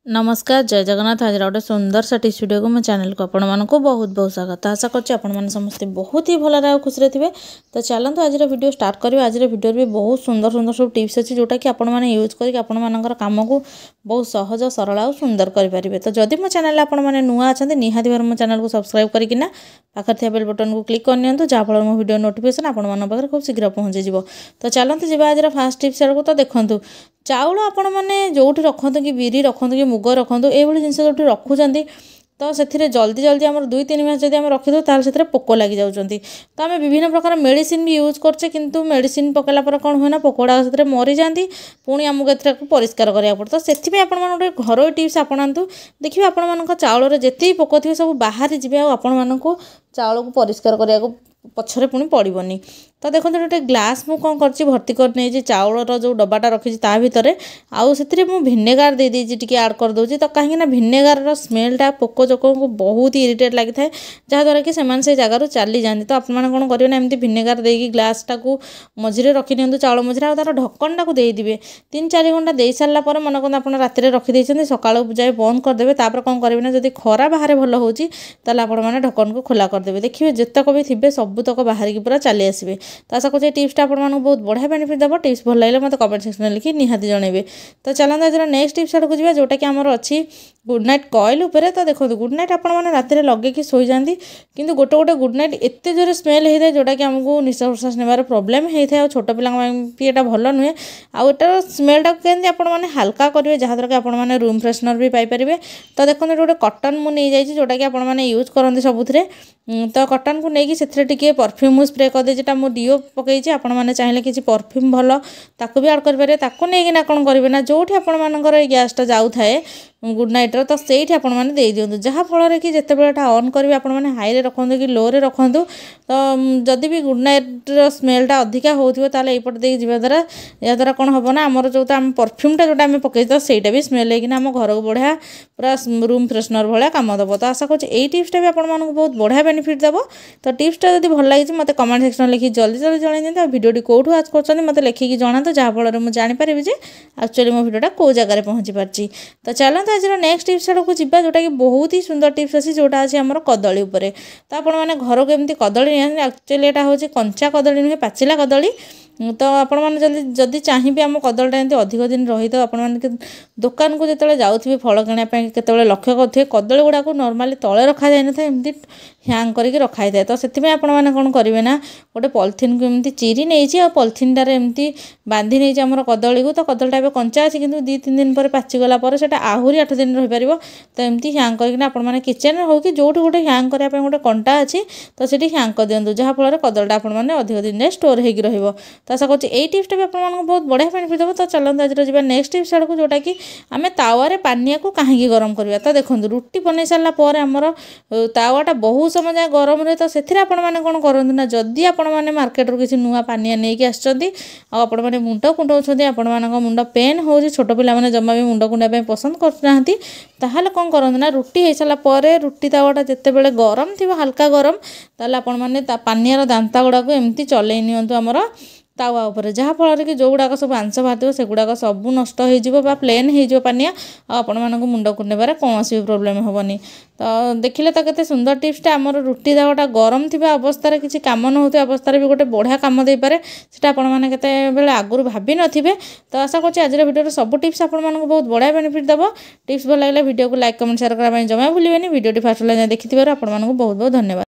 नमस्कार जय जगन्नाथ। आज गोटे सुंदर सा टिप्स वीडियो को मो चैनल को आपण मानक बहुत बहुत स्वागत। आशा करछि आपण माने समस्त बहुत ही भल रहा खुशी थे। तो चलते आज वीडियो स्टार्ट करियो। आज वीडियो भी बहुत सुंदर सुंदर सब टिप्स अच्छी जोटा कि आपण माने यूज करके आपण मानकर काम को बहुत सहज सरल और सुंदर करेंगे। तो जदि मो चैनल आपण माने नुआ अच्छा निहाती भाव मो चैनल को सब्सक्राइब करना पाखर थे बेल बटन को क्लिक करनी जहाँफल मो वीडियो नोटिफिकेशन आपण मान पाखे खूब शीघ्र पहुँची जाव। तो चलते जी आज फास्ट टिप्स आड़ को। तो देखो चाउल आपण मैंने जो रखते कि बिरी रखते कि मुग रखते ये जिनस जो रखुच्च तो से जल्दी जल्दी आम 2-3 मास जब रखिदे तो पोक लग जाऊँच। तो आम विभिन्न प्रकार मेडिसिन भी यूज करचे किंतु मेडिसिन पकड़ा पर कौन हुए ना पोकड़ा से मरी जाती पुणी आमको ए परिष्कार करा पड़े। तो से आप गोटे घर टिप्स आपणातु देखिए आपण चाउल जिते पोक थे सब बाहरी जी आपण चाउल को परिष्कार करने पछरे पुणी पड़ोनी। तो देखो गोटे ग्लास मु कौन कर भर्ती कर चाउलर जो डब्बाटा रखी भितर आउ से भिनेगार दे दी आड कर दूसरी। तो कहीं भिनेगार स्मेलटा पोक जोक को बहुत ही इरिटेट लगी था जहाँद्वारा कि से जगार चली जाती। तो आप कौन करेंगे ना एमती भिनेगार देकी ग्लासटा को मझे रखी दिखाँ चाउल मझे आ तार ढक्कनटा को देदेवे 3-4 घंटा दे सारापर मन कौन आप राति रखिदे सका जाए बंद करदे। तापर कौन करेंगे ना जब खरा बाहर भल हो आपने ढक्कन को खोला करदे देखिए जितक भी थे सबूतक बाहर की पूरा चली आसवे। तो आशा कर टिप्सटा आपको बहुत बढ़िया बेनिफिट देव। टिप्स भल लगे मतलब कमेंट सेक्शन में लिखी निहाती जनइबे। तो चलते आज नेक्स्ट टिप्स आड़ को जी जोटा कि आमर अच्छी गुड नाइट कॉइल उपर। तो देखो गुड नाइट आपने रात लगे शोई जाती किंतु गोटे गोटे गुड नाइट एत जोर स्मेल होता है जोटा कि आमको निश्वास प्रश्वास नेबार प्रोब्लेम होता है। छोट पिला ये भल नुहे आटार स्मेलटा केमती आपने हाल्का करेंगे जहाँद्वारा कि आपने रूम फ्रेशनर भी पाइपर। तो देखो गोटे कटन मुझे जाइए जोटा कि आपने यूज करते सबुथिरे। तो कटन को लेकिन से परफ्यूम स्प्रे करदे जोटा मो डीओ पकई आपण मैंने चाहिए किसी परफ्यूम भल ताको भी आड करेंगे। नहीं कौन करेंगे ना जो आपर गैसटा जाऊ थाए गुड नाइटर तो से आपने दे दिंतु जहाँफल कि जितेबाला ऑन करेंगे आपने हाई रखु कि लो रे रखु। तो जदि भी गुड नाइटर स्मेलटा अधिका होपट दे जा द्वारा याद्वारा कौन हम ना आमर जो आम परफ्यूमटा जोटा आम पकई तो सहीटा भी स्मेल लेकिन आम घर को बढ़िया पूरा रूम फ्रेशनर भाया कम दब। तो आशा कर टिप्सटा भी आपको बहुत बढ़िया बेनिफिट देव। तो टिप्सटा जब भल लगी मत कमेंट सेक्शन लिखी जल्दी जल्दी जन दिखाँ भिडियोटी कौटू आज कर मत लिखिकी जनातु जहाँफल मुझे जानीपारि जे एक्चुअली मो भिडियोटा कौ जगह पहुँची पार्टी। तो चलते आज नेक्स्ट टिप्स आड़ को जीवा जोटा कि बहुत ही सुंदर टिप्स अच्छी जोटा अच्छी आम कदली उपर। तो आपने घर को एमती कदली एक्चुअली यहाँ हूँ कंचा कदली नुहे पाचिला कदली। तो आपण मैंने जल्दी जदि चाहिए आम कदलटा एमती अधिक दिन रही तो आपण दुकान को जो जाऊे फल किनापी के लक्ष्य करेंगे कदली गुड़ा को नर्माली तले रखा जाए ना एमती हैंग करके रखाई थाए। तो से आपने कौन करेंगे ना गोटे पॉलिथिन को एमती चिरी नहीं आ पॉलिथिनटार एमती बांधी नहीं आम कदली को। तो कदलटा ए कंचा अच्छी कि 2-3 दिन पर पाचिगला से आहरी 8 दिन रही पार। तो एमती हैंग करके आपने किचेन हो कि जो गोटे हैंग करने गोटे कंटा अच्छी तो से हैंग कर दिखाँ जहाँफल कदलटा आपने अधिक दिन स्टोर हो। तो आशा कर टिप्सटा भी आपको बहुत बढ़िया बेनिफिट देव। तो चलते आज जी नेक्स्ट टिप्स आड़ को जोटा कि आम तावारे पानिया को कहीं गरम करवा। तो देखो रुटी बन सारापर आमर तावाटा बहुत समय जाए गरम रहे। तो से आपने कौन करते ना जदि आपने मार्केट रू किसी नुआ पानिया नहीं आसने मुंड कुंडाऊँ आपण मुंड पेन हो छोट पिला जमा भी मुंड कुंडा पसंद करना ताहले कौन करते ना रुटी हो सारापर रुटी तावाटा जिते बड़े गरम थी हल्का गरम ताले आपण मैंने पानियार दांता गुड़ा को एमती चलई नियंतु आमर तावा उपर जहाँफल कि जो गुड़ाक सब आंश बाहर से गुड़ाक सब नष्ट हो प्लेन हो पानिया आपण मानक मुंड कुंडेबार कौन भी प्रोब्लेम हेनी। तो देखिले तो केते सुंदर टिप्सटा आमर रुटी तावाटा गरम थी अवस्था किसी कम न होता अवस्था भी गोटे बढ़िया कम दे पारे से आपने केते आगुरी भाभी नथिबे। तो आशा कर आज भिडियो सब टिप्स आपको बहुत बढ़िया बेनिफिट देव। टिप्स भल लगे भिडियो को लाइक कमेंट शेयर करने जमा भूलें। भिडियोटी फास्ट देखिए आपको बहुत बहुत धन्यवाद।